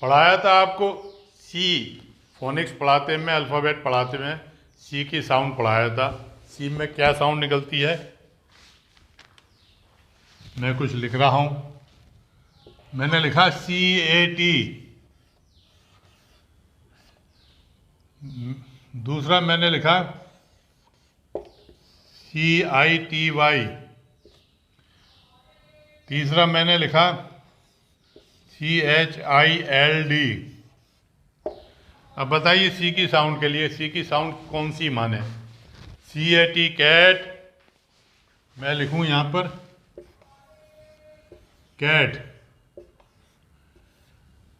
पढ़ाया था आपको सी, फोनिक्स पढ़ाते में, अल्फ़ाबेट पढ़ाते में सी की साउंड पढ़ाया था। सी में क्या साउंड निकलती है, मैं कुछ लिख रहा हूँ, मैंने लिखा CAT। दूसरा मैंने लिखा CITY। तीसरा मैंने लिखा CHILD। अब बताइए सी की साउंड के लिए सी की साउंड कौन सी माने। CAT कैट, मैं लिखूं यहां पर कैट,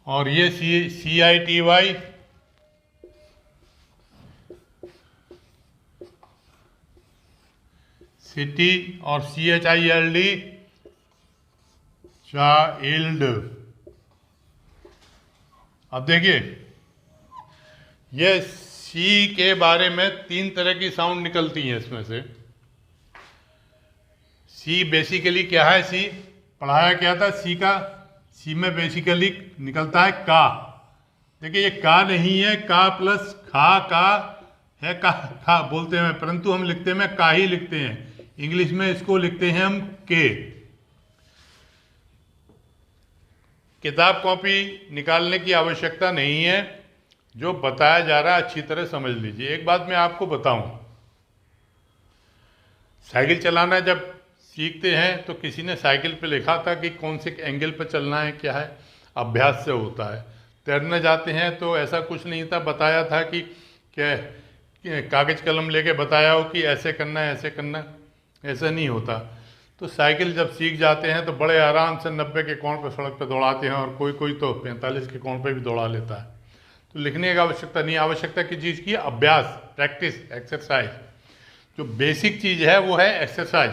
और ये CITY सिटी, और CHILD चाइल्ड। अब देखिए ये सी के बारे में 3 तरह की साउंड निकलती हैं। इसमें से सी बेसिकली क्या है, सी पढ़ाया क्या था सी का, सी में बेसिकली निकलता है का। देखिए ये का नहीं है, का प्लस खा का है, का खा बोलते हैं, परंतु हम लिखते में का ही लिखते हैं। इंग्लिश में इसको लिखते हैं हम के। किताब कॉपी निकालने की आवश्यकता नहीं है, जो बताया जा रहा है अच्छी तरह समझ लीजिए। एक बात मैं आपको बताऊं, साइकिल चलाना जब सीखते हैं तो किसी ने साइकिल पे लिखा था कि कौन से एंगल पे चलना है, क्या है, अभ्यास से होता है। तैरने जाते हैं तो ऐसा कुछ नहीं था, बताया था कि क्या कागज कलम लेके बताया हो कि ऐसे करना है, ऐसे करना, ऐसा नहीं होता। तो साइकिल जब सीख जाते हैं तो बड़े आराम से 90 के कोण पर सड़क पर दौड़ाते हैं, और कोई कोई तो 45 के कोण पर भी दौड़ा लेता है। तो लिखने की आवश्यकता नहीं, आवश्यकता किस चीज़ की, अभ्यास, प्रैक्टिस, एक्सरसाइज। जो बेसिक चीज़ है वो है एक्सरसाइज।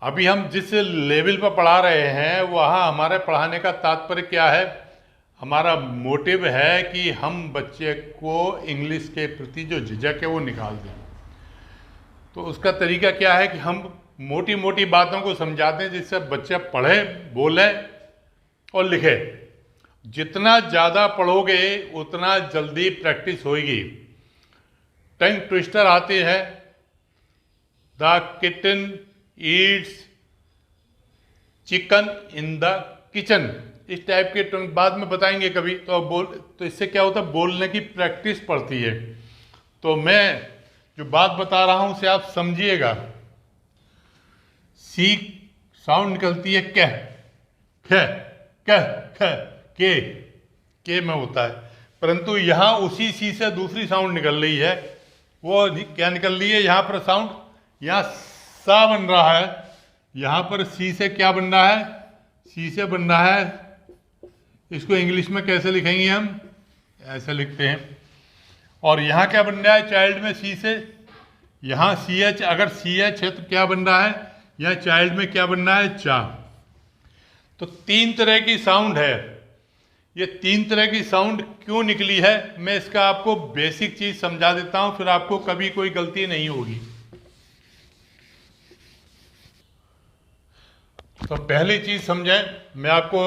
अभी हम जिस लेवल पर पढ़ा रहे हैं वहाँ हमारे पढ़ाने का तात्पर्य क्या है, हमारा मोटिव है कि हम बच्चे को इंग्लिश के प्रति जो झिझक है वो निकाल दें। तो उसका तरीका क्या है कि हम मोटी मोटी बातों को समझाते हैं जिससे बच्चा पढ़े, बोले और लिखे। जितना ज़्यादा पढ़ोगे उतना जल्दी प्रैक्टिस होगी। टंग ट्विस्टर आते हैं, the kitten Yeats chicken in the kitchen, इस टाइप के टंग बाद में बताएंगे कभी। तो इससे क्या होता है, बोलने की प्रैक्टिस पड़ती है। तो मैं जो बात बता रहा हूं उसे आप समझिएगा। सी साउंड निकलती है कह, कह, कह, कह, के में होता है, परंतु यहां उसी सी से दूसरी साउंड निकल रही है। वो क्या निकल रही है, यहां पर साउंड, यहां सा बन रहा है, यहां पर सी से क्या बन रहा है, सी से बन रहा है। इसको इंग्लिश में कैसे लिखेंगे हम, ऐसे लिखते हैं। और यहाँ क्या बन रहा है चाइल्ड में सी से, यहाँ सी एच, अगर सी एच है तो क्या बन रहा है, यहाँ चाइल्ड में क्या बन रहा है, चा। तो 3 तरह की साउंड है। ये 3 तरह की साउंड क्यों निकली है, मैं इसका आपको बेसिक चीज समझा देता हूं, फिर आपको कभी कोई गलती नहीं होगी। तो पहली चीज समझें, मैं आपको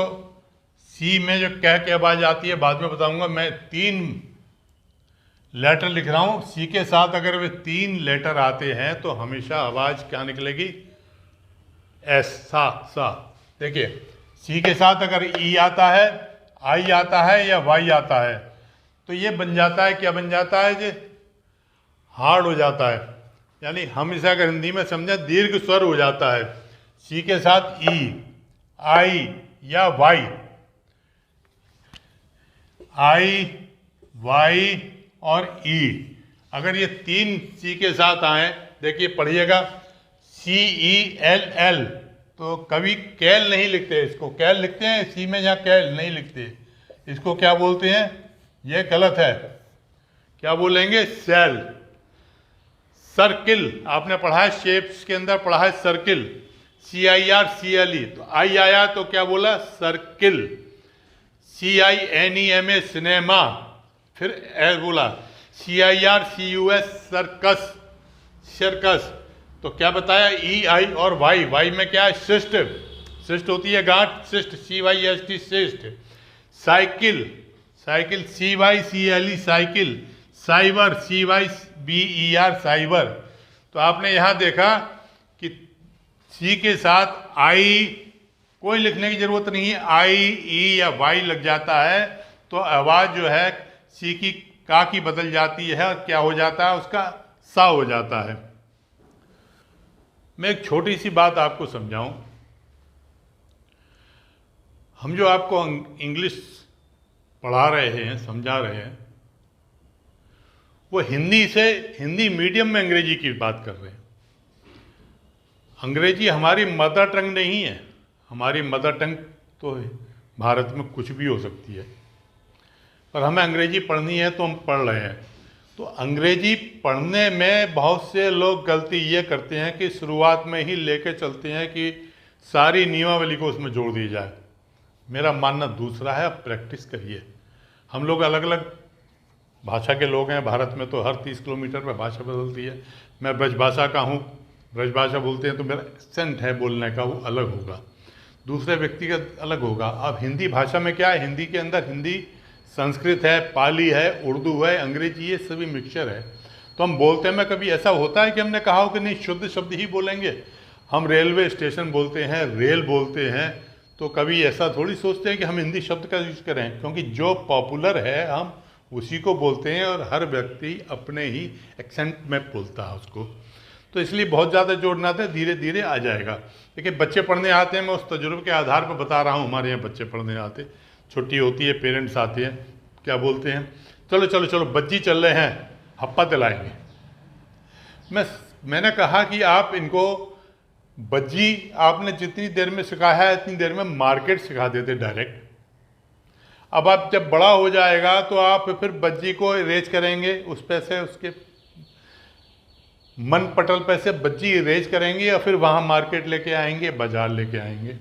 सी में जो कह के आवाज आती है बाद में बताऊंगा। मैं 3 लेटर लिख रहा हूं, सी के साथ अगर वे 3 लेटर आते हैं तो हमेशा आवाज क्या निकलेगी, एस, सा। देखिए सी के साथ अगर ई आता है, आई आता है या वाई आता है तो ये बन जाता है, क्या बन जाता है जी, हार्ड हो जाता है। यानी हम इसे अगर हिंदी में समझें दीर्घ स्वर हो जाता है। सी के साथ ई, आई या वाई, आई, वाई और ई, अगर ये 3 सी के साथ आए, देखिए पढ़िएगा CELL, तो कभी कैल नहीं लिखते, इसको कैल लिखते हैं, सी में यहाँ कैल नहीं लिखते, इसको क्या बोलते हैं, ये गलत है, क्या बोलेंगे, सेल। सर्किल आपने पढ़ा है, शेप्स के अंदर पढ़ा है सर्किल, CIRCLE, तो आई आया तो क्या बोला, सर्किल। CINEMA सिनेमा, फिर ए बोला, CIRCUS सर्कस, सर्कस, तो क्या बताया, EI और वाई, वाई में क्या है, सिस्ट, सिस्ट होती है गांठ, cyst, CYST cyst. Cycle, cycle CYCLE cycle, cyber CYBER cyber. तो आपने यहाँ देखा कि सी के साथ आई कोई लिखने की जरूरत नहीं है, आई ई या वाई लग जाता है तो आवाज़ जो है सी की का की बदल जाती है और क्या हो जाता है, उसका सा हो जाता है। मैं एक छोटी सी बात आपको समझाऊं। हम जो आपको इंग्लिश पढ़ा रहे हैं, समझा रहे हैं, वो हिंदी मीडियम में अंग्रेजी की बात कर रहे हैं। अंग्रेजी हमारी मदर टंग नहीं है। हमारी मदर टंग तो भारत में कुछ भी हो सकती है, पर हमें अंग्रेजी पढ़नी है तो हम पढ़ रहे हैं। तो अंग्रेजी पढ़ने में बहुत से लोग गलती ये करते हैं कि शुरुआत में ही लेके चलते हैं कि सारी नियमावली को उसमें जोड़ दी जाए। मेरा मानना दूसरा है, अब प्रैक्टिस करिए। हम लोग अलग अलग भाषा के लोग हैं भारत में, तो हर 30 किलोमीटर पर भाषा बदलती है। मैं ब्रजभाषा का हूँ, ब्रजभाषा बोलते हैं तो मेरा एक्सेंट है बोलने का, वो अलग होगा, दूसरे व्यक्ति का अलग होगा। अब हिंदी भाषा में क्या है, हिंदी के अंदर हिंदी, संस्कृत है, पाली है, उर्दू है, अंग्रेजी, ये सभी मिक्सचर है। तो हम बोलते में कभी ऐसा होता है कि हमने कहा हो कि नहीं शुद्ध शब्द ही बोलेंगे। हम रेलवे स्टेशन बोलते हैं, रेल बोलते हैं, तो कभी ऐसा थोड़ी सोचते हैं कि हम हिंदी शब्द का यूज करें, क्योंकि जो पॉपुलर है हम उसी को बोलते हैं और हर व्यक्ति अपने ही एक्सेंट में बोलता है उसको। तो इसलिए बहुत ज़्यादा जोर ना दें, धीरे धीरे आ जाएगा। देखिए बच्चे पढ़ने आते हैं, मैं उस तजुर्बे के आधार पर बता रहा हूँ। हमारे यहाँ बच्चे पढ़ने आते, छुट्टी होती है, पेरेंट्स आते हैं, क्या बोलते हैं, चलो चलो चलो बज्जी चल रहे हैं, हप्पा दिलाएंगे। मैंने कहा कि आप इनको बज्जी आपने जितनी देर में सिखाया है इतनी देर में मार्केट सिखा देते डायरेक्ट। अब आप जब बड़ा हो जाएगा तो आप फिर बज्जी को इरेज करेंगे, उस पे से उसके मन पटल पे से बज्जी इरेज करेंगे या फिर वहाँ मार्केट लेके आएंगे, बाजार लेके आएंगे।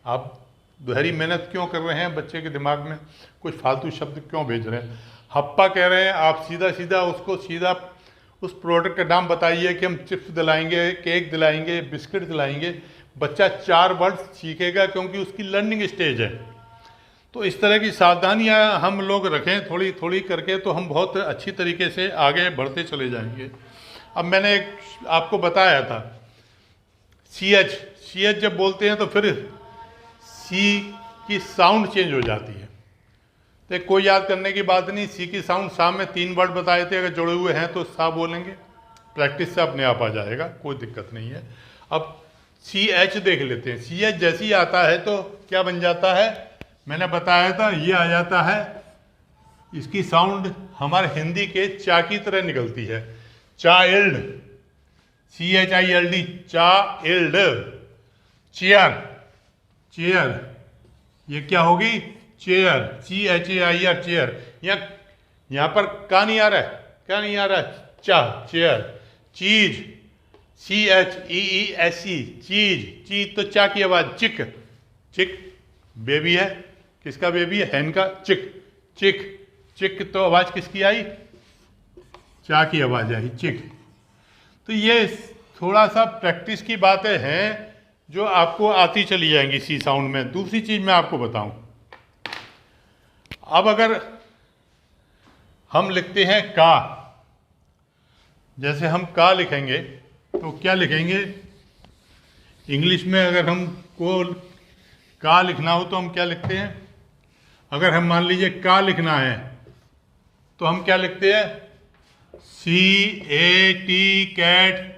आप दोहरी मेहनत क्यों कर रहे हैं, बच्चे के दिमाग में कुछ फालतू शब्द क्यों भेज रहे हैं। हप्पा कह रहे हैं, आप सीधा सीधा उसको सीधा उस प्रोडक्ट का नाम बताइए कि हम चिप्स दिलाएंगे, केक दिलाएंगे, बिस्किट दिलाएंगे। बच्चा 4 वर्ड सीखेगा क्योंकि उसकी लर्निंग स्टेज है। तो इस तरह की सावधानियां हम लोग रखें थोड़ी थोड़ी करके, तो हम बहुत अच्छी तरीके से आगे बढ़ते चले जाएंगे। अब मैंने एक आपको बताया था सी एच जब बोलते हैं तो फिर सी की साउंड चेंज हो जाती है। तो कोई याद करने की बात नहीं, सी की साउंड सा में 3 वर्ड बताए थे, अगर जुड़े हुए हैं तो सा बोलेंगे, प्रैक्टिस से अपने आप आ जाएगा, कोई दिक्कत नहीं है। अब CH देख लेते हैं। CH जैसे ही आता है तो क्या बन जाता है, मैंने बताया था ये आ जाता है, इसकी साउंड हमारे हिंदी के चा की तरह निकलती है, child, CHILD, child. Chair, chair, ये क्या होगी, चेयर, CHAIR, चेयर। यहाँ पर का नहीं आ रहा है, क्या नहीं आ रहा है, चा, चेयर। चीज, CHEESE, चीज, चीज तो चा की आवाज, चिक, चिक बेबी है, किसका बेबी है, हैन का, चिक, चिक, चिक तो आवाज किसकी आई, चा की आवाज आई, चिक। तो ये थोड़ा सा प्रैक्टिस की बातें हैं जो आपको आती चली जाएंगी सी साउंड में। दूसरी चीज मैं आपको बताऊं, अब अगर हम लिखते हैं का, जैसे हम का लिखेंगे तो क्या लिखेंगे, इंग्लिश में अगर हमको का लिखना हो तो हम क्या लिखते हैं, अगर हम मान लीजिए का लिखना है तो हम क्या लिखते हैं, CAT कैट,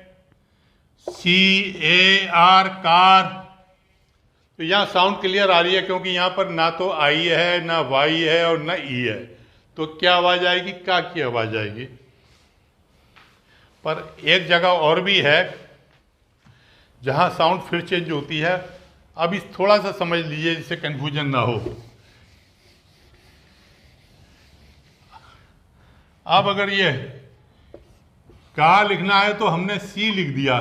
CAR कार। तो यहाँ साउंड क्लियर आ रही है क्योंकि यहाँ पर ना तो आई है, ना वाई है और ना ई है, तो क्या आवाज आएगी, का की आवाज आएगी। पर एक जगह और भी है जहाँ साउंड फिर चेंज होती है। अब इस थोड़ा सा समझ लीजिए जिससे कंफ्यूजन ना हो। अब अगर ये का लिखना है तो हमने सी लिख दिया।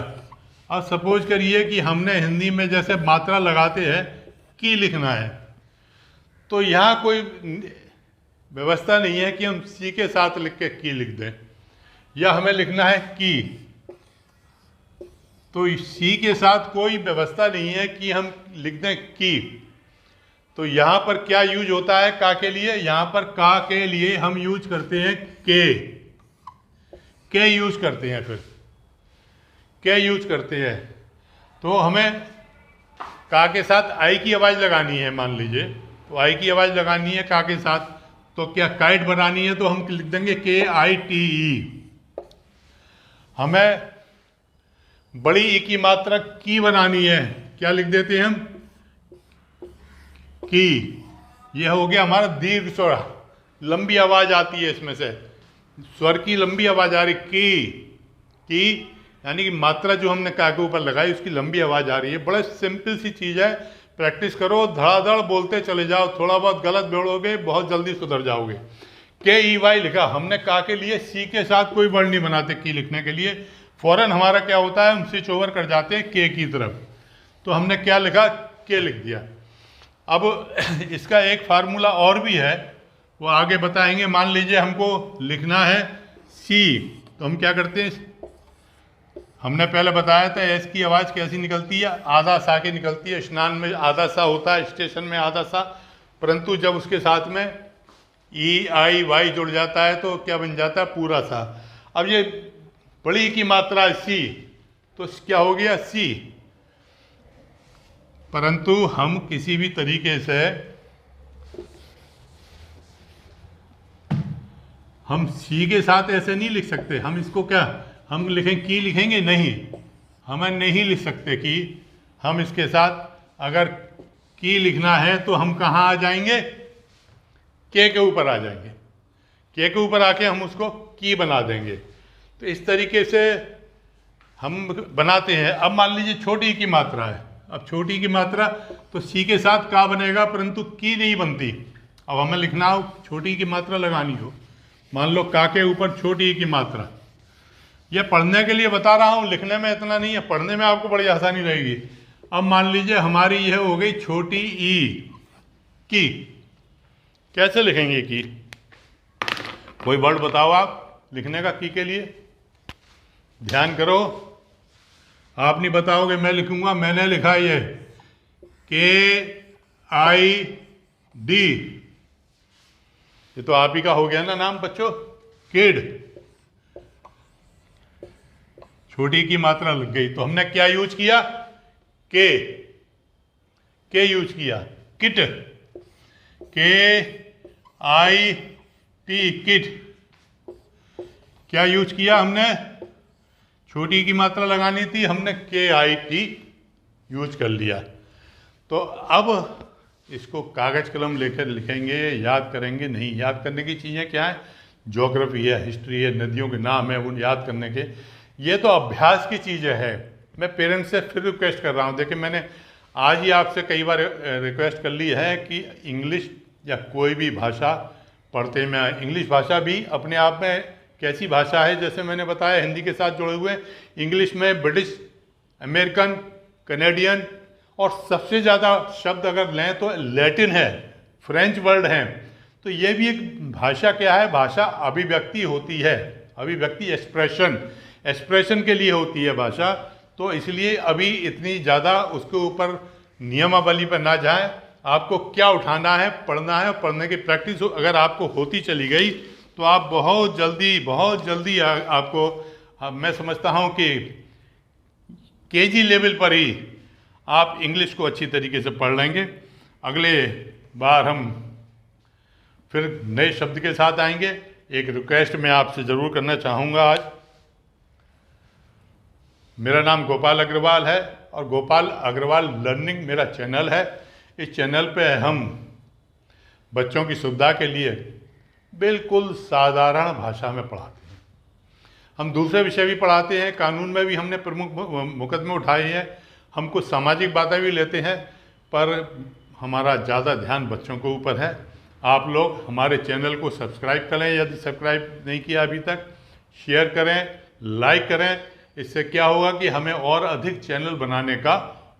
अब सपोज करिए कि हमने हिंदी में जैसे मात्रा लगाते हैं की लिखना है, तो यहाँ कोई व्यवस्था नहीं है कि हम सी के साथ लिख के की लिख दें, या हमें लिखना है की, तो सी के साथ कोई व्यवस्था नहीं है कि हम लिख दें की। तो तो यहाँ पर क्या यूज होता है का के लिए? यहाँ पर का के लिए हम यूज करते हैं के यूज करते हैं, फिर के यूज करते हैं। तो हमें का के साथ आई की आवाज़ लगानी है, मान लीजिए, तो आई की आवाज़ लगानी है का के साथ, तो क्या काइट बनानी है तो हम लिख देंगे KITE। हमें बड़ी ई की मात्रा की बनानी है, क्या लिख देते हैं हम? की। यह हो गया हमारा दीर्घ स्वर, लंबी आवाज आती है इसमें से, स्वर की लंबी आवाज आ रही, की यानी कि मात्रा जो हमने का के ऊपर लगाई उसकी लंबी आवाज आ रही है। बड़ा सिंपल सी चीज है, प्रैक्टिस करो, धड़ाधड़ बोलते चले जाओ, थोड़ा बहुत गलत बोलोगे बहुत जल्दी सुधर जाओगे। KEY लिखा हमने का के लिए, सी के साथ कोई वर्ड नहीं बनाते की लिखने के लिए, फौरन हमारा क्या होता है, हम स्विच ओवर कर जाते हैं के की तरफ। तो हमने क्या लिखा, के लिख दिया। अब इसका एक फार्मूला और भी है, वो आगे बताएंगे। मान लीजिए हमको लिखना है सी, तो हम क्या करते हैं, हमने पहले बताया था एस की आवाज़ कैसी निकलती है, आधा सा के निकलती है। स्नान में आधा सा होता है, स्टेशन में आधा सा, परंतु जब उसके साथ में EIY जुड़ जाता है तो क्या बन जाता है, पूरा सा। अब ये बड़ी की मात्रा सी, तो क्या हो गया सी, परंतु हम किसी भी तरीके से हम सी के साथ ऐसे नहीं लिख सकते। हम इसको क्या हम लिखें, की लिखेंगे? नहीं, हमें नहीं लिख सकते की। हम इसके साथ अगर की लिखना है तो हम कहाँ आ जाएंगे, के ऊपर आ जाएंगे, के ऊपर आके हम उसको की बना देंगे। तो इस तरीके से हम बनाते हैं। अब मान लीजिए छोटी की मात्रा है, अब छोटी की मात्रा तो सी के साथ का बनेगा, परंतु की नहीं बनती। अब हमें लिखना हो, छोटी की मात्रा लगानी हो, मान लो का के ऊपर छोटी की मात्रा। यह पढ़ने के लिए बता रहा हूँ, लिखने में इतना नहीं है, पढ़ने में आपको बड़ी आसानी रहेगी। अब मान लीजिए हमारी यह हो गई छोटी ई की, कैसे लिखेंगे की? कोई वर्ड बताओ आप लिखने का की के लिए, ध्यान करो। आप नहीं बताओगे, मैं लिखूंगा। मैंने लिखा ये KID, ये तो आप ही का हो गया ना नाम बच्चों, किड। छोटी की मात्रा लग गई, तो हमने क्या यूज किया, के यूज किया। Kit, KIT, kit. क्या यूज किया हमने, छोटी की मात्रा लगानी थी, हमने KIT यूज कर लिया। तो अब इसको कागज कलम लेकर लिखेंगे, याद करेंगे नहीं। याद करने की चीज़ें क्या है, ज्योग्राफी है, हिस्ट्री है, नदियों के नाम है, उन याद करने के, ये तो अभ्यास की चीज़ें है। मैं पेरेंट्स से फिर रिक्वेस्ट कर रहा हूँ, देखिए मैंने आज ही आपसे कई बार रिक्वेस्ट कर ली है कि इंग्लिश या कोई भी भाषा पढ़ते में, इंग्लिश भाषा भी अपने आप में कैसी भाषा है, जैसे मैंने बताया हिंदी के साथ जुड़े हुए, इंग्लिश में ब्रिटिश, अमेरिकन, कनेडियन, और सबसे ज़्यादा शब्द अगर लें तो लैटिन है, फ्रेंच वर्ड हैं। तो ये भी एक भाषा क्या है, भाषा अभिव्यक्ति होती है, अभिव्यक्ति एक्सप्रेशन के लिए होती है भाषा। तो इसलिए अभी इतनी ज़्यादा उसके ऊपर नियमावली पर ना जाएं। आपको क्या उठाना है, पढ़ना है, पढ़ने की प्रैक्टिस अगर आपको होती चली गई तो आप बहुत जल्दी आपको मैं समझता हूँ कि KG लेवल पर ही आप इंग्लिश को अच्छी तरीके से पढ़ लेंगे। अगले बार हम फिर नए शब्द के साथ आएंगे। एक रिक्वेस्ट मैं आपसे ज़रूर करना चाहूँगा आज। मेरा नाम गोपाल अग्रवाल है और गोपाल अग्रवाल लर्निंग मेरा चैनल है। इस चैनल पे हम बच्चों की सुविधा के लिए बिल्कुल साधारण भाषा में पढ़ाते हैं। हम दूसरे विषय भी पढ़ाते हैं, कानून में भी हमने प्रमुख मुकदमे उठाए हैं, हम कुछ सामाजिक बातें भी लेते हैं, पर हमारा ज़्यादा ध्यान बच्चों के ऊपर है। आप लोग हमारे चैनल को सब्सक्राइब करें, यदि सब्सक्राइब नहीं किया अभी तक, शेयर करें, लाइक करें। इससे क्या होगा कि हमें और अधिक चैनल बनाने का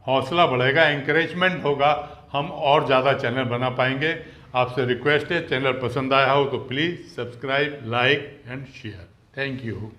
हौसला बढ़ेगा, इंकरेजमेंट होगा, हम और ज़्यादा चैनल बना पाएंगे। आपसे रिक्वेस्ट है, चैनल पसंद आया हो तो please subscribe, like and share. Thank you.